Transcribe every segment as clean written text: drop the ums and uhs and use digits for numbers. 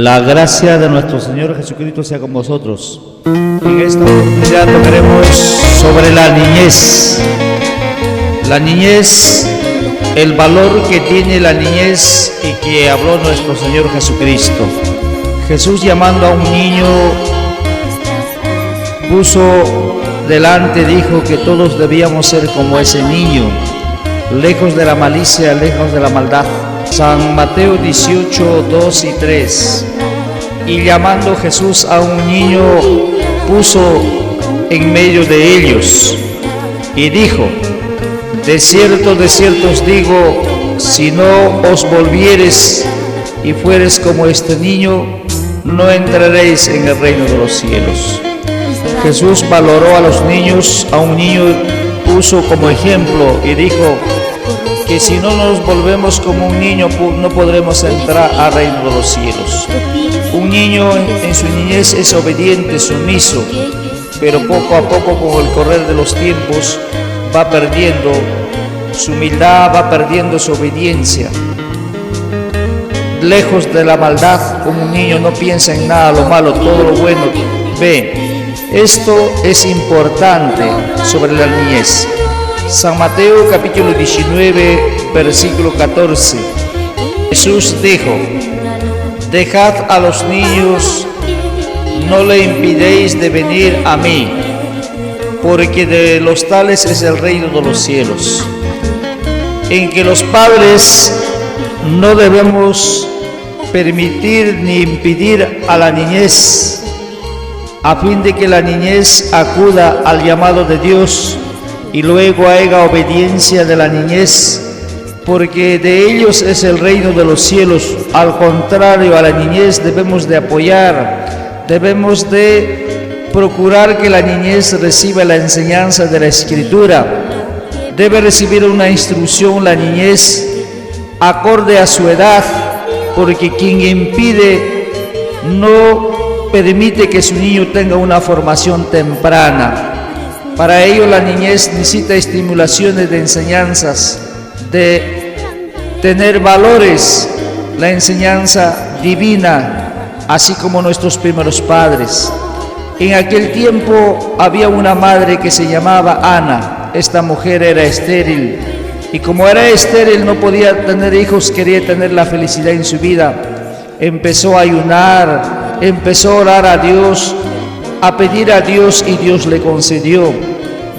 La gracia de nuestro Señor Jesucristo sea con vosotros. En esta oportunidad tocaremos sobre la niñez. La niñez, el valor que tiene la niñez y que habló nuestro Señor Jesucristo. Jesús, llamando a un niño, puso delante, dijo que todos debíamos ser como ese niño, lejos de la malicia, lejos de la maldad. San Mateo 18, 2 y 3. Y llamando Jesús a un niño, puso en medio de ellos y dijo: de cierto os digo, si no os volviereis y fuereis como este niño, no entraréis en el reino de los cielos. Jesús valoró a los niños, a un niño puso como ejemplo y dijo que si no nos volvemos como un niño no podremos entrar al reino de los cielos. Un niño en su niñez es obediente, sumiso, pero poco a poco, con el correr de los tiempos, va perdiendo su humildad, va perdiendo su obediencia. Lejos de la maldad, como un niño no piensa en nada lo malo, todo lo bueno ve. Esto es importante sobre la niñez. San Mateo capítulo 19, versículo 14. Jesús dijo: dejad a los niños, no le impidéis de venir a mí, porque de los tales es el reino de los cielos. En que los padres no debemos permitir ni impedir a la niñez, a fin de que la niñez acuda al llamado de Dios y luego haga obediencia de la niñez, porque de ellos es el reino de los cielos. Al contrario, a la niñez debemos de apoyar, debemos de procurar que la niñez reciba la enseñanza de la Escritura. Debe recibir una instrucción la niñez acorde a su edad, porque quien impide no permite que su niño tenga una formación temprana. Para ello la niñez necesita estimulaciones de enseñanzas, de tener valores, la enseñanza divina, así como nuestros primeros padres. En aquel tiempo había una madre que se llamaba Ana. Esta mujer era estéril y como era estéril no podía tener hijos, quería tener la felicidad en su vida. Empezó a ayunar, empezó a orar a Dios, a pedir a Dios, y Dios le concedió.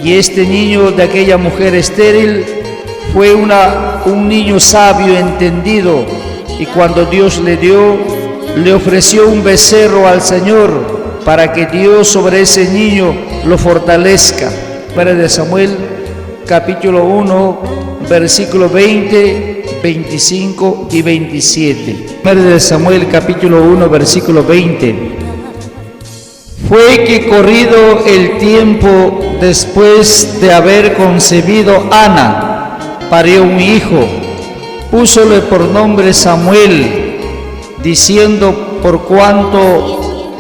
Y este niño de aquella mujer estéril fue un niño sabio, entendido, y cuando Dios le dio, le ofreció un becerro al Señor para que Dios sobre ese niño lo fortalezca. Primera de Samuel capítulo 1, versículo 20, 25 y 27. Primera de Samuel capítulo 1, versículo 20. Fue que corrido el tiempo, después de haber concebido Ana, parió un hijo, púsole por nombre Samuel, diciendo: por cuanto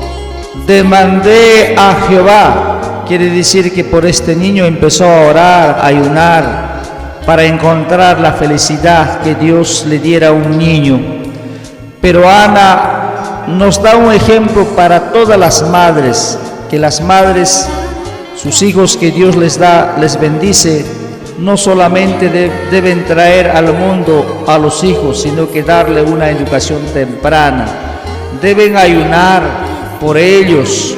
demandé a Jehová. Quiere decir que por este niño empezó a orar, a ayunar, para encontrar la felicidad que Dios le diera a un niño. Pero Ana nos da un ejemplo para todas las madres, que las madres, sus hijos que Dios les da, les bendice, no solamente deben traer al mundo a los hijos, sino que darle una educación temprana. Deben ayunar por ellos,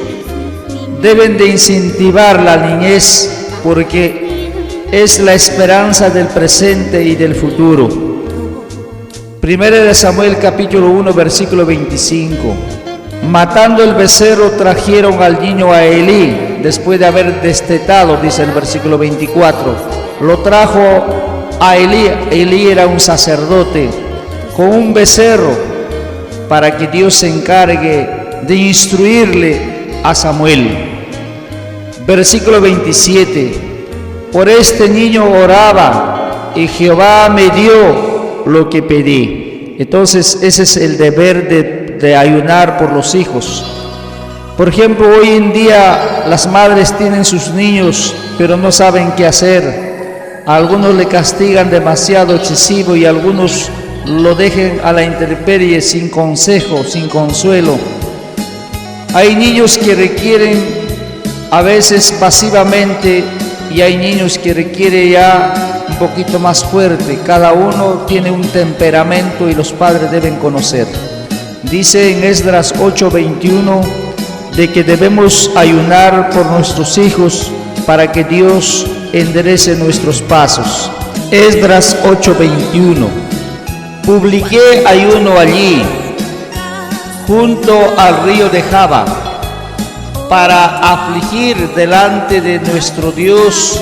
deben de incentivar la niñez, porque es la esperanza del presente y del futuro. Primera de Samuel capítulo 1, versículo 25. Matando el becerro, trajeron al niño a Elí, después de haber destetado, dice el versículo 24. Lo trajo a Elí. Elí era un sacerdote, con un becerro, para que Dios se encargue de instruirle a Samuel. Versículo 27. Por este niño oraba, y Jehová me dio lo que pedí. Entonces ese es el deber de ayunar por los hijos. Por ejemplo, hoy en día las madres tienen sus niños, pero no saben qué hacer. A algunos le castigan demasiado excesivo y algunos lo dejen a la intemperie, sin consejo, sin consuelo. Hay niños que requieren a veces pasivamente y hay niños que requieren ya un poquito más fuerte. Cada uno tiene un temperamento y los padres deben conocer. Dice en Esdras 8:21 de que debemos ayunar por nuestros hijos para que Dios enderece nuestros pasos. Esdras 8:21. Publiqué ayuno allí, junto al río de Jaba, para afligir delante de nuestro Dios,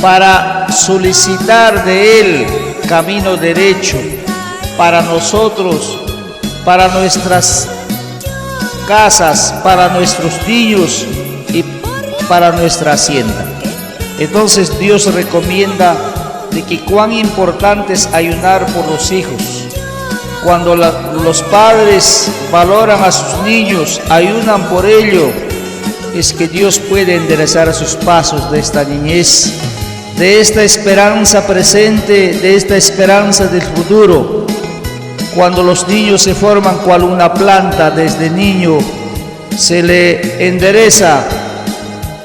para solicitar de Él camino derecho para nosotros, para nuestras casas, para nuestros niños y para nuestra hacienda. Entonces Dios recomienda de que cuán importante es ayunar por los hijos. Cuando los padres valoran a sus niños, ayunan por ello, es que Dios puede enderezar sus pasos de esta niñez, de esta esperanza presente, de esta esperanza del futuro. Cuando los niños se forman cual una planta desde niño, se le endereza.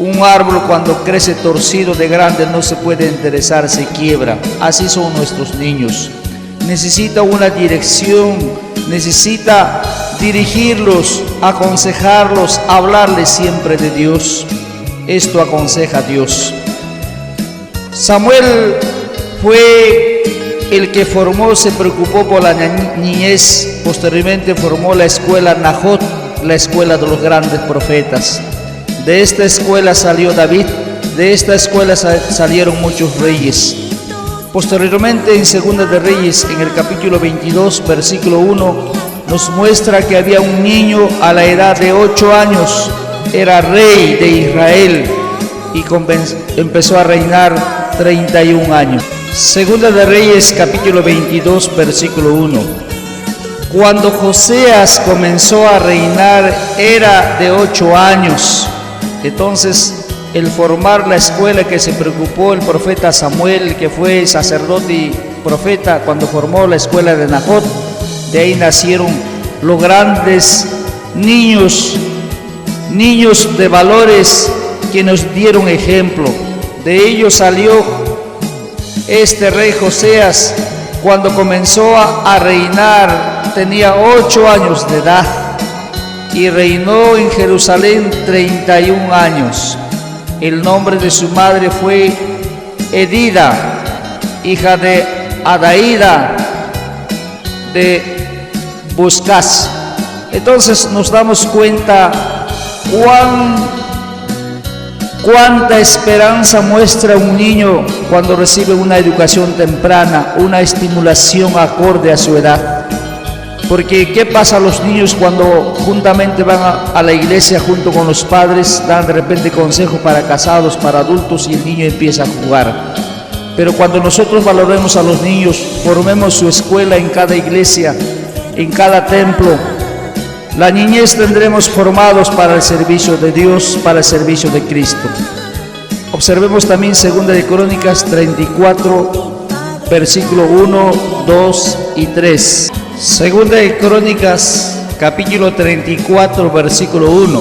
Un árbol cuando crece torcido de grande no se puede enderezar, se quiebra. Así son nuestros niños. Necesita una dirección, necesita dirigirlos, aconsejarlos, hablarles siempre de Dios. Esto aconseja Dios. Samuel fue el que formó, se preocupó por la niñez. Posteriormente formó la escuela Najot, la escuela de los grandes profetas. De esta escuela salió David, de esta escuela salieron muchos reyes. Posteriormente en Segunda de Reyes, en el capítulo 22, versículo 1, nos muestra que había un niño a la edad de 8 años, era rey de Israel y empezó a reinar 31 años. Segunda de Reyes, capítulo 22, versículo 1. Cuando Josías comenzó a reinar era de 8 años. Entonces, el formar la escuela que se preocupó el profeta Samuel, que fue sacerdote y profeta, cuando formó la escuela de Najot, de ahí nacieron los grandes niños de valores que nos dieron ejemplo. De ellos salió este rey Josías. Cuando comenzó a reinar, tenía 8 años de edad y reinó en Jerusalén 31 años. El nombre de su madre fue Edida, hija de Adaída de Buscas. Entonces nos damos cuenta cuánta esperanza muestra un niño cuando recibe una educación temprana, una estimulación acorde a su edad. Porque ¿qué pasa a los niños cuando juntamente van a la iglesia junto con los padres? Dan de repente consejos para casados, para adultos, y el niño empieza a jugar. Pero cuando nosotros valoremos a los niños, formemos su escuela en cada iglesia, en cada templo, la niñez tendremos formados para el servicio de Dios, para el servicio de Cristo. Observemos también Segunda de Crónicas 34, versículo 1, 2 y 3. Segunda de Crónicas, capítulo 34, versículo 1.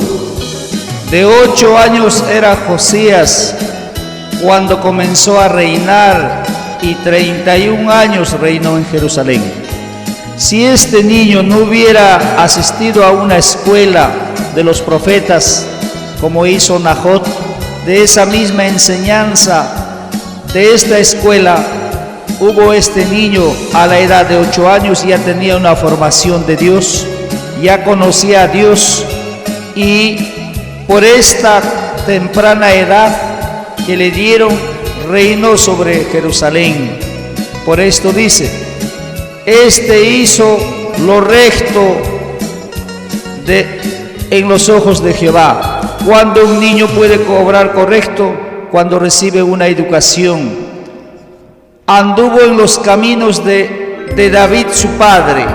De 8 años era Josías cuando comenzó a reinar y 31 años reinó en Jerusalén. Si este niño no hubiera asistido a una escuela de los profetas, como hizo Najot, de esa misma enseñanza, de esta escuela, hubo este niño a la edad de 8 años, ya tenía una formación de Dios, ya conocía a Dios, y por esta temprana edad que le dieron, reinó sobre Jerusalén. Por esto dice, este hizo lo recto en los ojos de Jehová. Cuando un niño puede obrar correcto, cuando recibe una educación. Anduvo en los caminos de David su padre,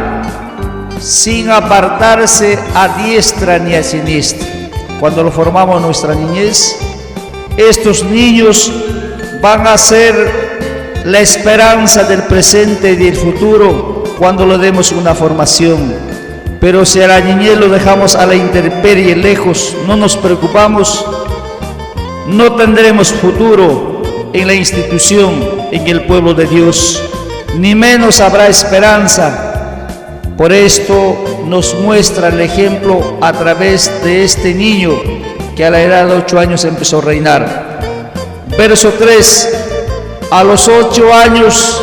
sin apartarse a diestra ni a siniestra. Cuando lo formamos en nuestra niñez, estos niños van a ser la esperanza del presente y del futuro. cuando le demos una formación. Pero si a la niñez lo dejamos a la intemperie, lejos, no nos preocupamos, no tendremos futuro en la institución, en el pueblo de Dios, ni menos habrá esperanza. Por esto nos muestra el ejemplo a través de este niño que a la edad de 8 años empezó a reinar. Verso 3: a los 8 años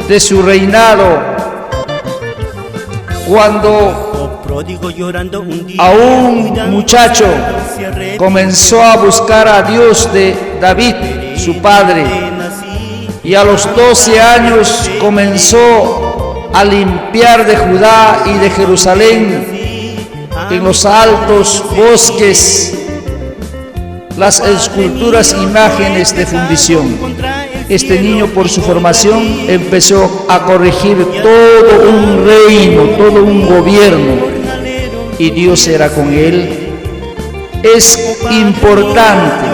de su reinado, cuando aún muchacho, comenzó a buscar a Dios de David, su padre, y a los 12 años comenzó a limpiar de Judá y de Jerusalén en los altos bosques las esculturas, imágenes de fundición. Este niño, por su formación, empezó a corregir todo un reino, todo un gobierno, y Dios era con él. Es importante.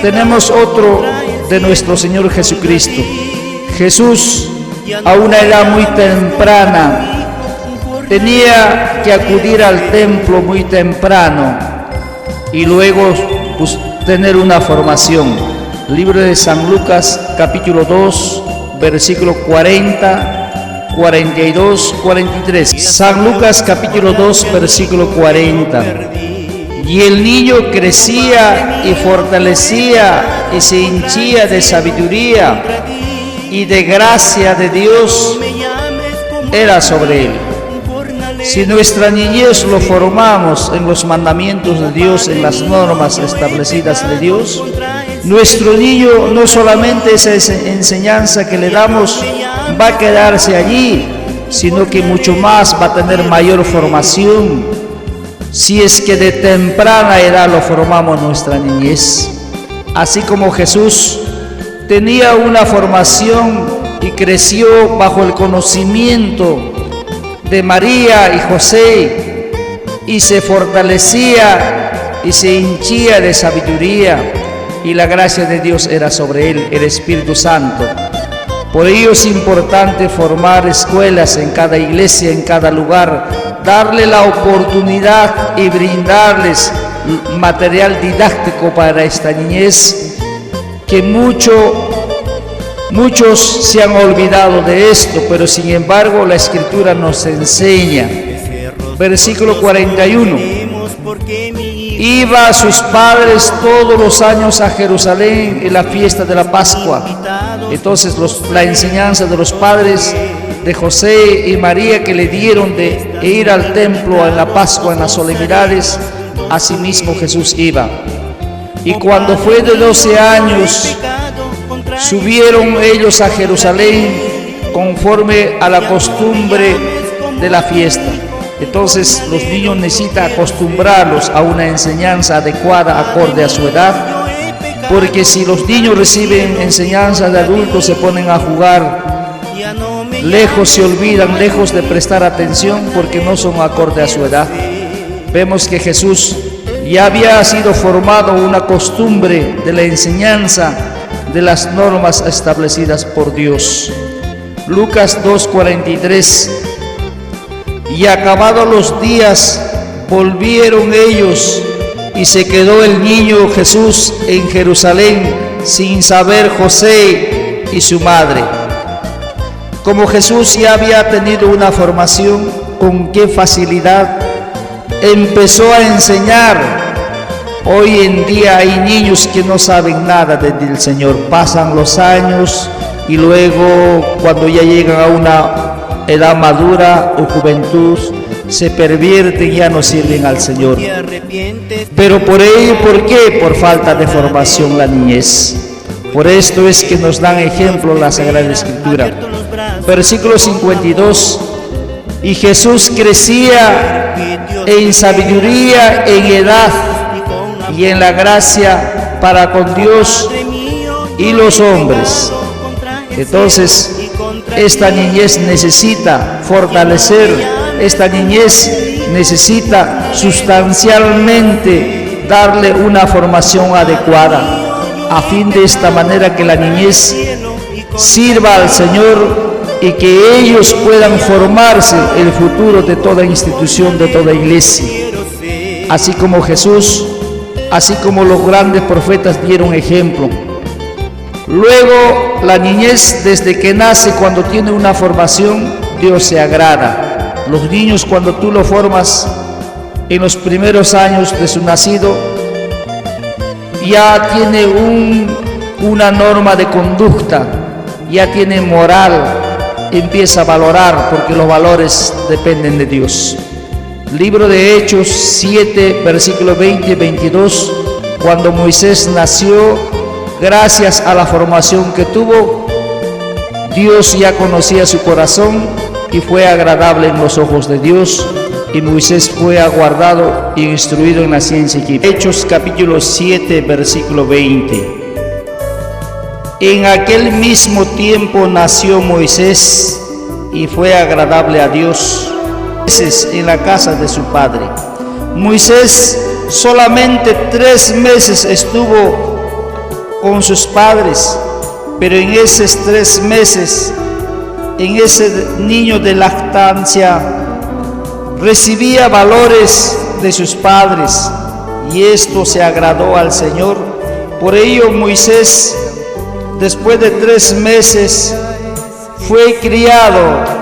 Tenemos otro de nuestro Señor Jesucristo. Jesús, a una edad muy temprana, tenía que acudir al templo muy temprano y luego tener una formación. Libro de San Lucas, capítulo 2, versículo 40, 42, 43. San Lucas, capítulo 2, versículo 40. Y el niño crecía y fortalecía y se hinchía de sabiduría, y de gracia de Dios era sobre él. Si nuestra niñez lo formamos en los mandamientos de Dios, en las normas establecidas de Dios, nuestro niño no solamente esa enseñanza que le damos va a quedarse allí, sino que mucho más va a tener mayor formación, si es que de temprana edad lo formamos nuestra niñez. Así como Jesús tenía una formación y creció bajo el conocimiento de María y José, y se fortalecía y se hinchía de sabiduría, y la gracia de Dios era sobre él, el Espíritu Santo. Por ello es importante formar escuelas en cada iglesia, en cada lugar, darle la oportunidad y brindarles material didáctico para esta niñez, que muchos se han olvidado de esto, pero sin embargo la Escritura nos enseña. Versículo 41. Iba a sus padres todos los años a Jerusalén en la fiesta de la Pascua. Entonces la enseñanza de los padres de José y María, que le dieron de ir al templo en la Pascua, en las solemnidades, asimismo Jesús iba. Y cuando fue de 12 años, subieron ellos a Jerusalén conforme a la costumbre de la fiesta. Entonces los niños necesitan acostumbrarlos a una enseñanza adecuada, acorde a su edad, porque si los niños reciben enseñanza de adultos, se ponen a jugar lejos, se olvidan, lejos de prestar atención, porque no son acorde a su edad. Vemos que Jesús ya había sido formado una costumbre de la enseñanza de las normas establecidas por Dios. Lucas 2:43. Y acabados los días, volvieron ellos, y se quedó el niño Jesús en Jerusalén, sin saber José y su madre. Como Jesús ya había tenido una formación, con qué facilidad empezó a enseñar. Hoy en día hay niños que no saben nada del Señor. Pasan los años y luego, cuando ya llegan a una edad madura o juventud, se pervierten y ya no sirven al Señor. Pero por ello, ¿por qué? Por falta de formación la niñez. Por esto es que nos dan ejemplo la Sagrada Escritura. Versículo 52. Y Jesús crecía en sabiduría, en edad y en la gracia para con Dios y los hombres. Entonces, esta niñez necesita fortalecer, esta niñez necesita sustancialmente darle una formación adecuada, a fin de esta manera que la niñez sirva al Señor y que ellos puedan formarse el futuro de toda institución, de toda iglesia. Así como Jesús, así como los grandes profetas dieron ejemplo. Luego, la niñez, desde que nace, cuando tiene una formación, Dios se agrada. Los niños, cuando tú los formas en los primeros años de su nacido, ya tiene una norma de conducta, ya tiene moral, empieza a valorar, porque los valores dependen de Dios. Libro de Hechos 7, versículos 20 y 22, cuando Moisés nació, gracias a la formación que tuvo, Dios ya conocía su corazón y fue agradable en los ojos de Dios, y Moisés fue aguardado y instruido en la ciencia egipcia. Hechos capítulo 7, versículo 20. En aquel mismo tiempo nació Moisés y fue agradable a Dios en la casa de su padre. Moisés solamente 3 meses estuvo con sus padres, pero en esos 3 meses, en ese niño de lactancia, recibía valores de sus padres, y esto se agradó al Señor. Por ello Moisés, después de 3 meses, fue criado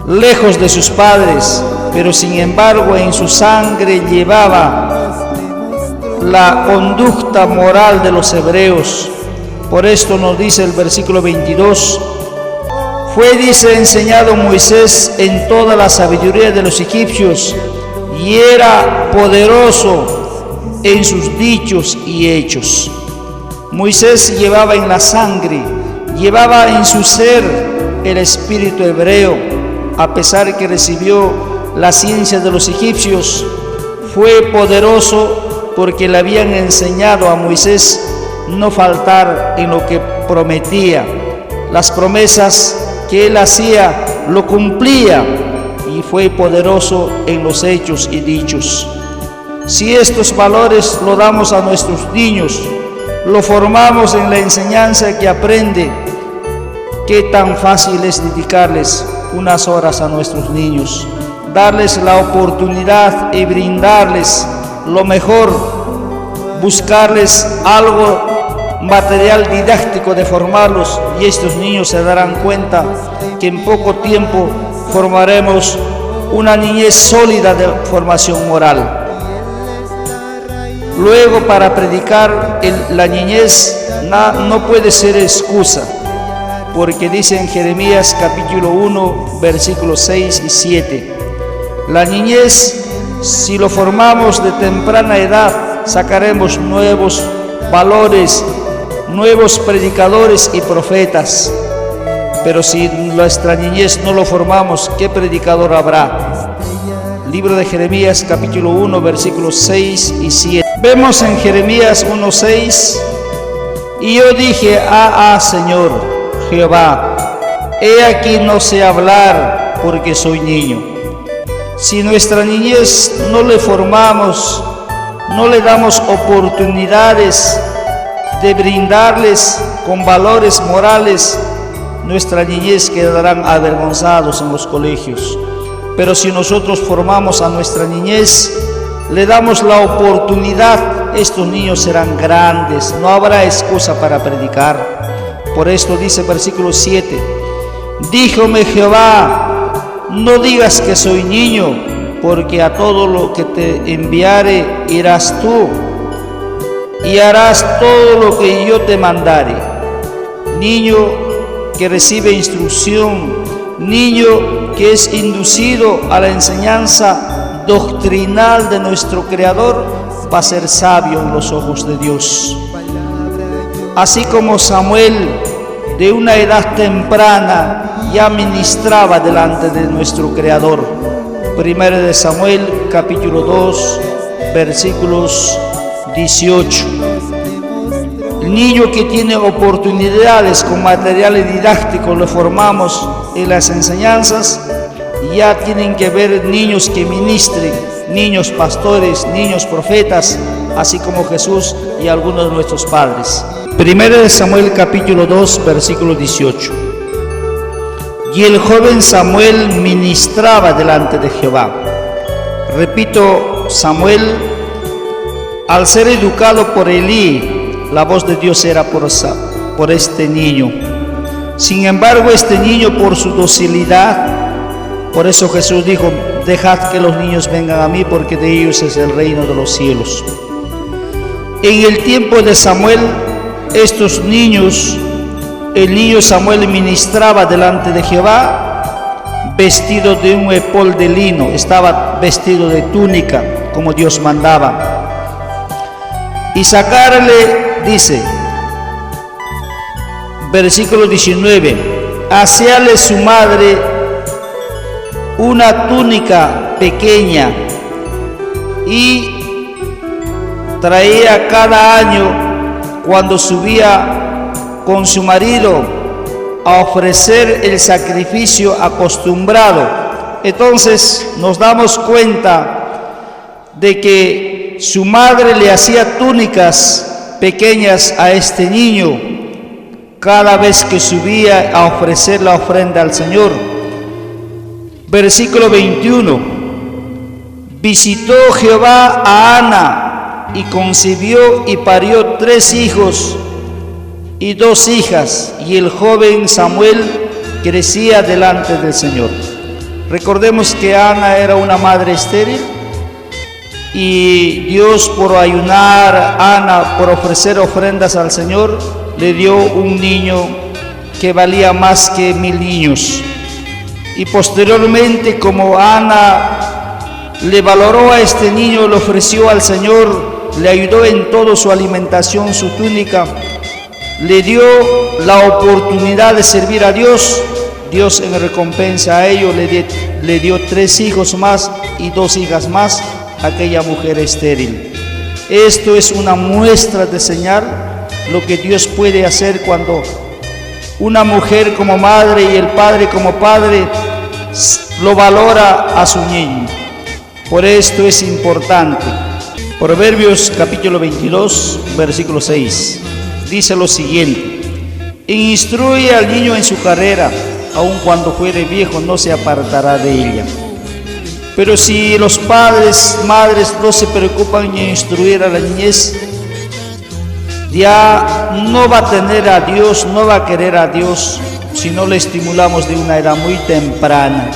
lejos de sus padres, pero sin embargo en su sangre llevaba la conducta moral de los hebreos. Por esto nos dice el versículo 22, fue, dice, enseñado Moisés en toda la sabiduría de los egipcios, y era poderoso en sus dichos y hechos. Moisés llevaba en la sangre, llevaba en su ser el espíritu hebreo. A pesar que recibió la ciencia de los egipcios, fue poderoso porque le habían enseñado a Moisés no faltar en lo que prometía. Las promesas que él hacía lo cumplía, y fue poderoso en los hechos y dichos. Si estos valores lo damos a nuestros niños, lo formamos en la enseñanza que aprende, qué tan fácil es dedicarles unas horas a nuestros niños, darles la oportunidad y brindarles lo mejor, buscarles algo material didáctico de formarlos, y estos niños se darán cuenta que en poco tiempo formaremos una niñez sólida de formación moral. Luego, para predicar la niñez no puede ser excusa, porque dice en Jeremías capítulo 1, versículos 6 y 7, la niñez, si lo formamos de temprana edad, sacaremos nuevos valores, nuevos predicadores y profetas. Pero si nuestra niñez no lo formamos, ¿qué predicador habrá? Libro de Jeremías capítulo 1, versículos 6 y 7. Vemos en Jeremías 1:6, y yo dije, Señor Jehová, he aquí no sé hablar porque soy niño. Si nuestra niñez no le formamos, no le damos oportunidades de brindarles con valores morales, nuestra niñez quedarán avergonzados en los colegios. Pero si nosotros formamos a nuestra niñez, le damos la oportunidad, estos niños serán grandes, no habrá excusa para predicar. Por esto dice versículo 7, díjome Jehová, no digas que soy niño, porque a todo lo que te enviare irás tú, y harás todo lo que yo te mandare. Niño que recibe instrucción, niño que es inducido a la enseñanza doctrinal de nuestro Creador, va a ser sabio en los ojos de Dios. Así como Samuel, de una edad temprana, ya ministraba delante de nuestro Creador. Primero de Samuel, capítulo 2, versículos 18. El niño que tiene oportunidades con materiales didácticos, lo formamos en las enseñanzas, y ya tienen que ver niños que ministren, niños pastores, niños profetas, así como Jesús y algunos de nuestros padres. Primero de Samuel capítulo 2, versículo 18. Y el joven Samuel ministraba delante de Jehová. Repito, Samuel, al ser educado por Elí, la voz de Dios era por este niño. Sin embargo, este niño, por su docilidad, por eso Jesús dijo: dejad que los niños vengan a mí, porque de ellos es el reino de los cielos. En el tiempo de Samuel, estos niños, el niño Samuel ministraba delante de Jehová vestido de un epol de lino, estaba vestido de túnica, como Dios mandaba. Y sacarle, dice, versículo 19, hacíale su madre una túnica pequeña y traía cada año, cuando subía con su marido a ofrecer el sacrificio acostumbrado. Entonces nos damos cuenta de que su madre le hacía túnicas pequeñas a este niño cada vez que subía a ofrecer la ofrenda al Señor. Versículo 21, visitó Jehová a Ana y concibió y parió 3 hijos y 2 hijas, y el joven Samuel crecía delante del Señor. Recordemos que Ana era una madre estéril, y Dios, por ayunar a Ana, por ofrecer ofrendas al Señor, le dio un niño que valía más que 1000 niños. Y posteriormente, como Ana le valoró a este niño, le ofreció al Señor, le ayudó en todo su alimentación, su túnica, le dio la oportunidad de servir a Dios. Dios, en recompensa a ello, le dio 3 hijos más y 2 hijas más a aquella mujer estéril. Esto es una muestra de señal lo que Dios puede hacer cuando una mujer como madre y el padre como padre lo valora a su niño. Por esto es importante. Proverbios capítulo 22, versículo 6. Dice lo siguiente: instruye al niño en su carrera, aun cuando fuere viejo no se apartará de ella. Pero si los padres, madres no se preocupan en instruir a la niñez, ya no va a tener a Dios, no va a querer a Dios si no le estimulamos de una edad muy temprana.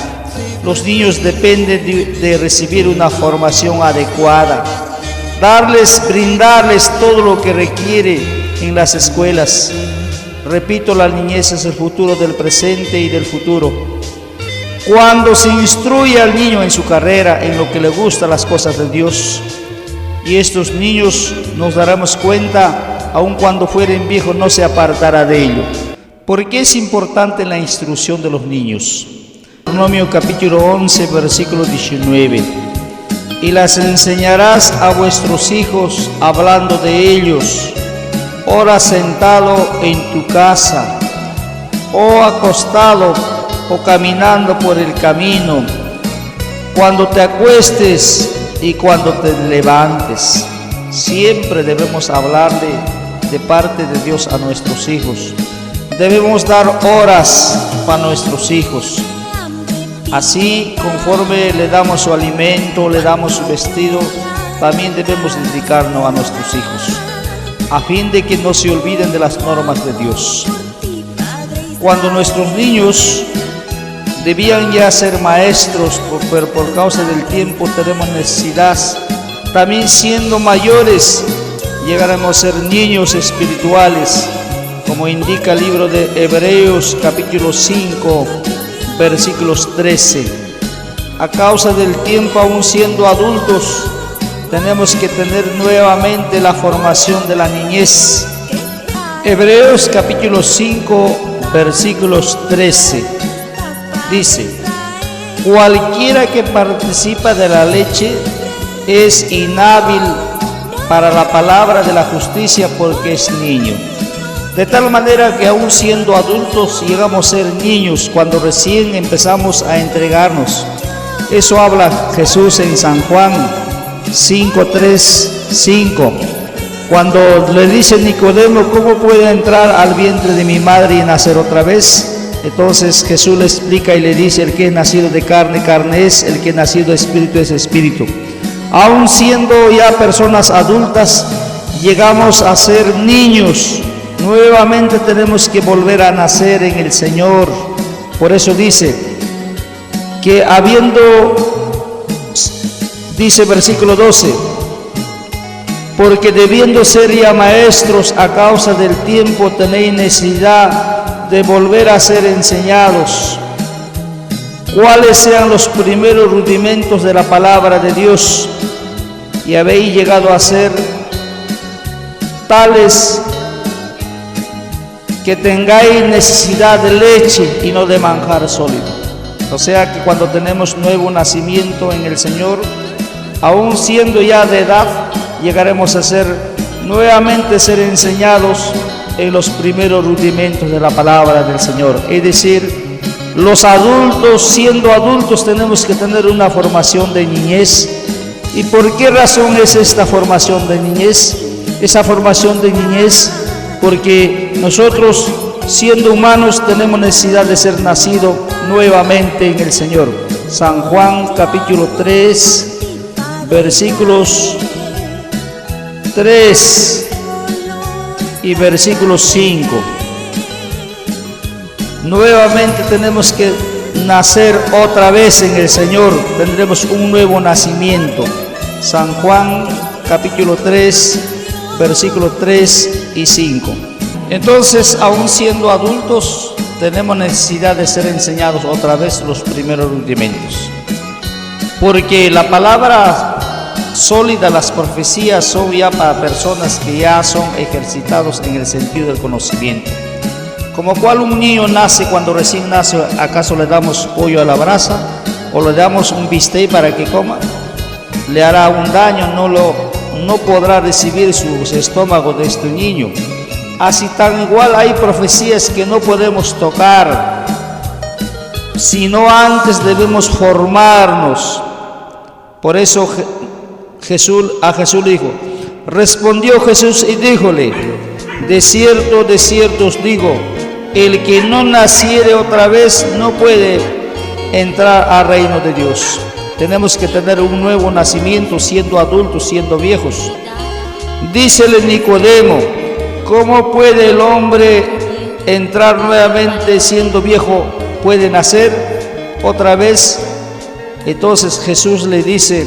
Los niños dependen de recibir una formación adecuada, brindarles todo lo que requiere en las escuelas. Repito, la niñez es el futuro del presente y del futuro. Cuando se instruye al niño en su carrera, en lo que le gusta, las cosas de Dios, y estos niños, nos daremos cuenta, aun cuando fueren viejos no se apartará de ello. ¿Por qué es importante la instrucción de los niños? Deuteronomio capítulo 11, versículo 19. Y las enseñarás a vuestros hijos, hablando de ellos, ora sentado en tu casa, o acostado, o caminando por el camino, cuando te acuestes y cuando te levantes. Siempre debemos hablarle de parte de Dios a nuestros hijos. Debemos dar horas para nuestros hijos. Así, conforme le damos su alimento, le damos su vestido, también debemos dedicarnos a nuestros hijos, a fin de que no se olviden de las normas de Dios. Cuando nuestros niños debían ya ser maestros, pero por causa del tiempo tenemos necesidad, también siendo mayores, llegaremos a ser niños espirituales, como indica el libro de Hebreos capítulo 5, versículos 13. A causa del tiempo, aún siendo adultos, tenemos que tener nuevamente la formación de la niñez. Hebreos capítulo 5, versículos 13. Dice: cualquiera que participa de la leche es inhábil para la palabra de la justicia, porque es niño. De tal manera que aún siendo adultos llegamos a ser niños cuando recién empezamos a entregarnos. Eso habla Jesús en San Juan 5:3-5, cuando le dice Nicodemo: ¿cómo puede entrar al vientre de mi madre y nacer otra vez? Entonces Jesús le explica y le dice: el que es nacido de carne, carne es; el que es nacido de espíritu, es espíritu. Aún siendo ya personas adultas, llegamos a ser niños. Nuevamente tenemos que volver a nacer en el Señor. Por eso dice que dice versículo 12, porque debiendo ser ya maestros a causa del tiempo, tenéis necesidad de volver a ser enseñados cuáles sean los primeros rudimentos de la palabra de Dios, y habéis llegado a ser tales que tengáis necesidad de leche y no de manjar sólido. O sea que cuando tenemos nuevo nacimiento en el Señor, aún siendo ya de edad, llegaremos a nuevamente ser enseñados en los primeros rudimentos de la palabra del Señor. Es decir, los adultos, siendo adultos, tenemos que tener una formación de niñez. ¿Y por qué razón es esta formación de niñez? Esa formación de niñez porque nosotros, siendo humanos, tenemos necesidad de ser nacidos nuevamente en el Señor. San Juan capítulo 3, versículos 3 y versículo 5. Nuevamente tenemos que nacer otra vez en el Señor. Tendremos un nuevo nacimiento. San Juan capítulo 3, versículos 3 y 5. Entonces, aún siendo adultos, tenemos necesidad de ser enseñados otra vez los primeros rudimentos. Porque la palabra sólida, las profecías, son ya para personas que ya son ejercitados en el sentido del conocimiento. Como cual un niño nace, cuando recién nace, ¿acaso le damos pollo a la brasa o le damos un bistec para que coma? Le hará un daño, no podrá recibir su estómago de este niño. Así tan igual hay profecías que no podemos tocar, sino antes debemos formarnos. Por eso a Jesús le dijo, respondió Jesús y díjole: de cierto os digo, el que no naciere otra vez no puede entrar al reino de Dios. Tenemos que tener un nuevo nacimiento, siendo adultos, siendo viejos. Dícele Nicodemo: ¿cómo puede el hombre entrar nuevamente siendo viejo? ¿Puede nacer otra vez? Entonces Jesús le dice,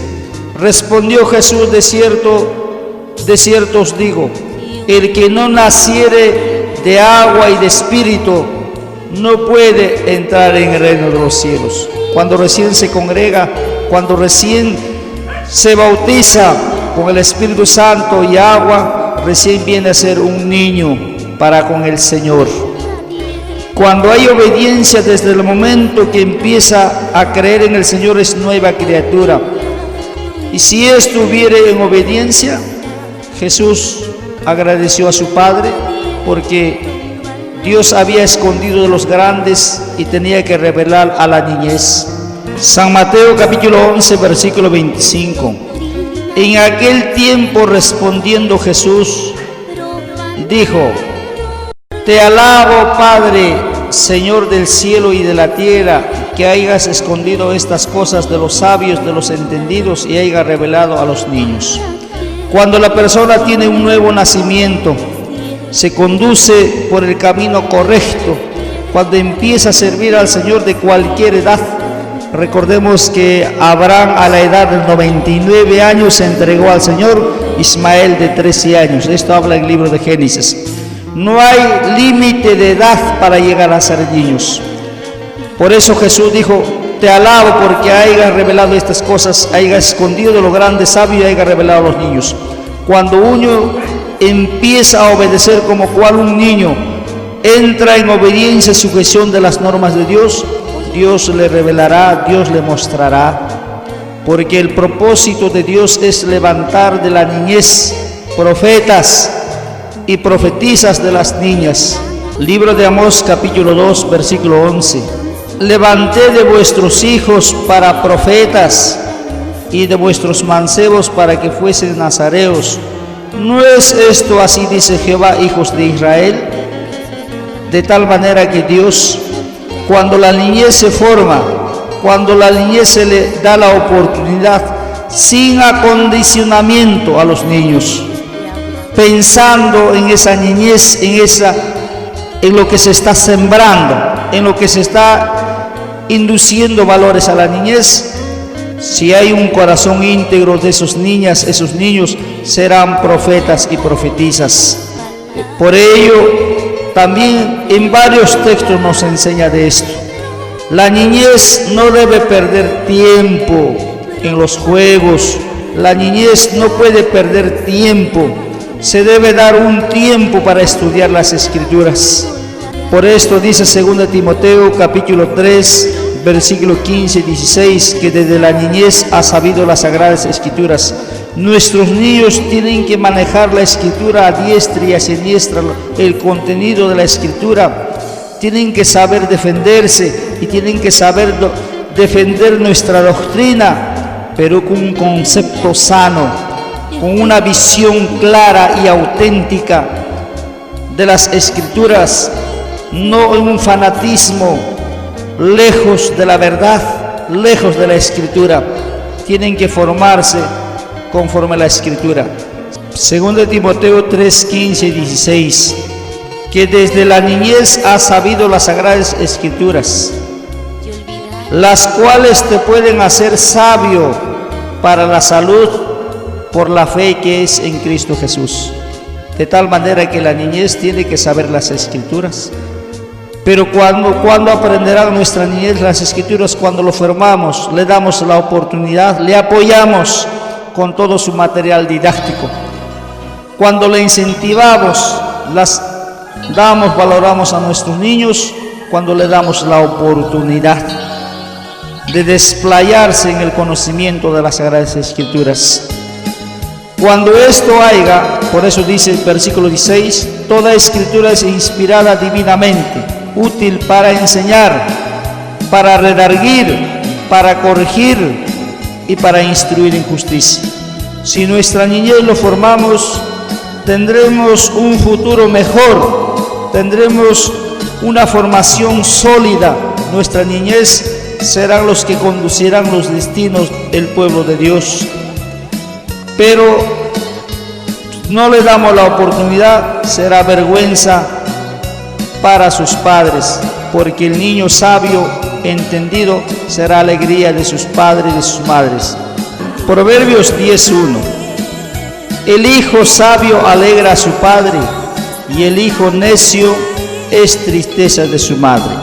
respondió Jesús: de cierto os digo, el que no naciere de agua y de espíritu no puede entrar en el reino de los cielos. Cuando recién se congrega, cuando recién se bautiza con el Espíritu Santo y agua, recién viene a ser un niño para con el Señor. Cuando hay obediencia, desde el momento que empieza a creer en el Señor, es nueva criatura. Y si estuviere en obediencia, Jesús agradeció a su Padre porque Dios había escondido de los grandes y tenía que revelar a la niñez. San Mateo capítulo 11, versículo 25. En aquel tiempo, respondiendo Jesús, dijo: te alabo, Padre, Señor del cielo y de la tierra, que hayas escondido estas cosas de los sabios, de los entendidos, y hayas revelado a los niños. Cuando la persona tiene un nuevo nacimiento, se conduce por el camino correcto, cuando empieza a servir al Señor de cualquier edad. Recordemos que Abraham, a la edad de 99 años, se entregó al Señor, Ismael de 13 años. Esto habla en el libro de Génesis. No hay límite de edad para llegar a ser niños. Por eso Jesús dijo: te alabo porque hayas revelado estas cosas, hayas escondido de los grandes sabios y hayas revelado a los niños. Cuando uno empieza a obedecer como cual un niño, entra en obediencia y sujeción de las normas de Dios, Dios le revelará, Dios le mostrará. Porque el propósito de Dios es levantar de la niñez profetas y profetizas de las niñas. Libro de Amós capítulo 2, versículo 11. Levanté de vuestros hijos para profetas y de vuestros mancebos para que fuesen nazareos. ¿No es esto así, dice Jehová, hijos de Israel? De tal manera que Dios cuando la niñez se forma, cuando la niñez se le da la oportunidad, sin acondicionamiento a los niños, pensando en esa niñez, en lo que se está sembrando, en lo que se está induciendo valores a la niñez. Si hay un corazón íntegro de esos niñas, esos niños serán profetas y profetisas. Por ello, también en varios textos nos enseña de esto. La niñez no debe perder tiempo en los juegos. La niñez no puede perder tiempo. Se debe dar un tiempo para estudiar las Escrituras. Por esto dice 2 Timoteo capítulo 3, versículo 15 y 16, que desde la niñez ha sabido las Sagradas Escrituras. Nuestros niños tienen que manejar la Escritura a diestra y a siniestra, el contenido de la Escritura. Tienen que saber defenderse y tienen que saber defender nuestra doctrina, pero con un concepto sano, con una visión clara y auténtica de las Escrituras, no en un fanatismo, lejos de la verdad, lejos de la Escritura. Tienen que formarse conforme a la Escritura. 2 Timoteo 3, 15 y 16, que desde la niñez has sabido las Sagradas Escrituras, las cuales te pueden hacer sabio para la salud por la fe que es en Cristo Jesús. De tal manera que la niñez tiene que saber las Escrituras. Pero cuando aprenderá nuestra niñez las Escrituras, cuando lo formamos, le damos la oportunidad, le apoyamos con todo su material didáctico. Cuando le incentivamos, valoramos a nuestros niños, cuando le damos la oportunidad de desplayarse en el conocimiento de las Sagradas Escrituras. Cuando esto haya, por eso dice el versículo 16, toda Escritura es inspirada divinamente, útil para enseñar, para redarguir, para corregir y para instruir en justicia. Si nuestra niñez lo formamos, tendremos un futuro mejor, tendremos una formación sólida. Nuestra niñez serán los que conducirán los destinos del pueblo de Dios. Pero no le damos la oportunidad, será vergüenza para sus padres, porque el niño sabio, entendido, será alegría de sus padres y de sus madres. Proverbios 10:1. El hijo sabio alegra a su padre, y el hijo necio es tristeza de su madre.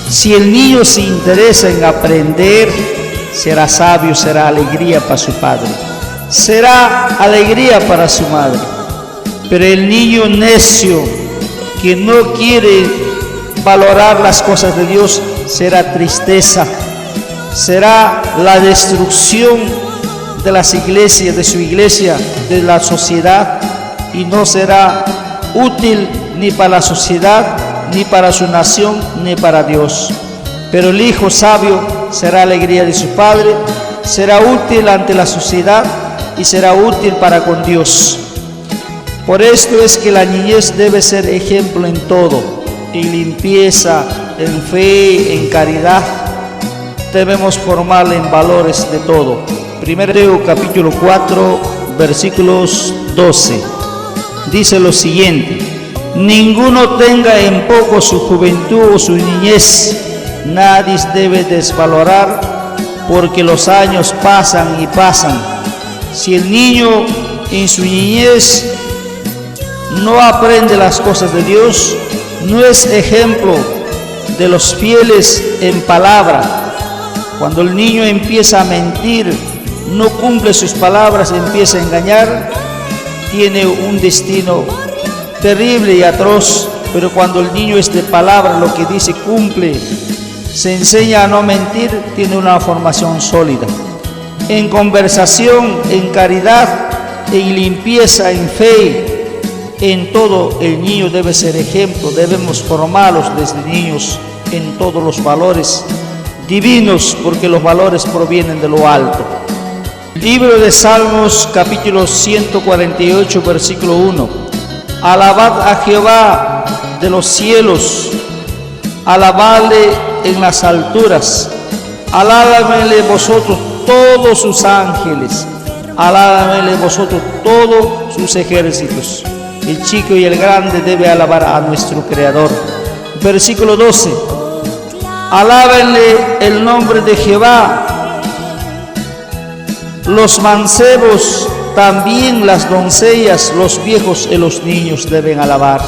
Si el niño se interesa en aprender, será sabio, será alegría para su padre, será alegría para su madre. Pero el niño necio, que no quiere valorar las cosas de Dios, será tristeza, será la destrucción de las iglesias, de su iglesia, de la sociedad, y no será útil ni para la sociedad, ni para su nación, ni para Dios. Pero el hijo sabio será alegría de su padre, será útil ante la sociedad y será útil para con Dios. Por esto es que la niñez debe ser ejemplo en todo, en limpieza, en fe, en caridad. Debemos formarla en valores de todo. 1 Timoteo capítulo 4, versículos 12. Dice lo siguiente: ninguno tenga en poco su juventud o su niñez, nadie debe desvalorar, porque los años pasan y pasan. Si el niño en su niñez no aprende las cosas de Dios, no es ejemplo de los fieles en palabra. Cuando el niño empieza a mentir, no cumple sus palabras, empieza a engañar, tiene un destino terrible y atroz. Pero cuando el niño es de palabra, lo que dice cumple, se enseña a no mentir, tiene una formación sólida. En conversación, en caridad, en limpieza, en fe, en todo el niño debe ser ejemplo. Debemos formarlos desde niños en todos los valores divinos, porque los valores provienen de lo alto. Libro de Salmos, capítulo 148, versículo 1. Alabad a Jehová de los cielos, alabadle en las alturas, alábenle vosotros todos sus ángeles, alábenle vosotros todos sus ejércitos. El chico y el grande debe alabar a nuestro Creador. Versículo 12. Alábenle el nombre de Jehová. Los mancebos, también las doncellas, los viejos y los niños deben alabar.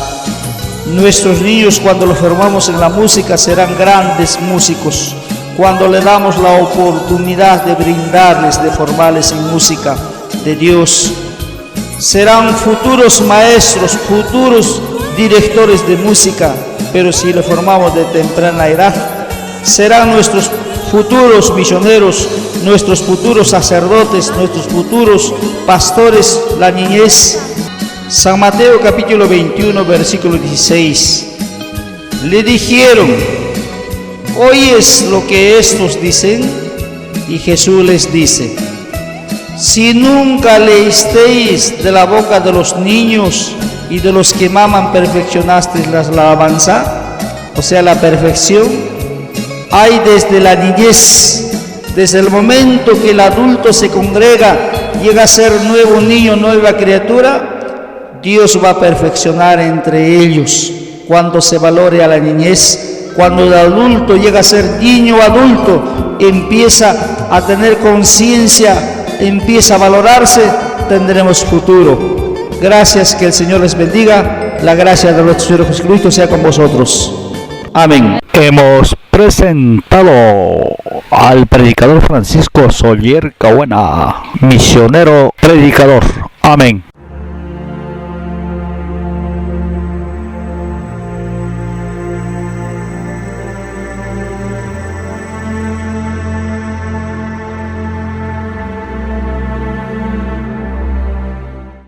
Nuestros niños, cuando los formamos en la música, serán grandes músicos. Cuando le damos la oportunidad de brindarles, de formarles en música de Dios, serán futuros maestros, futuros directores de música. Pero si le formamos de temprana edad, serán nuestros futuros misioneros, nuestros futuros sacerdotes, nuestros futuros pastores, la niñez. San Mateo capítulo 21, versículo 16. Le dijeron: ¿oyes lo que estos dicen? Y Jesús les dice: si nunca leísteis de la boca de los niños y de los que maman perfeccionasteis la alabanza, o sea, la perfección, hay desde la niñez, desde el momento que el adulto se congrega, llega a ser nuevo niño, nueva criatura, Dios va a perfeccionar entre ellos. Cuando se valore a la niñez, cuando el adulto llega a ser niño adulto, empieza a tener conciencia, empieza a valorarse, tendremos futuro. Gracias, que el Señor les bendiga. La gracia de nuestro Señor Jesucristo sea con vosotros. Amén. Hemos presentado al predicador Francisco Soller Cahuena, misionero predicador. Amén.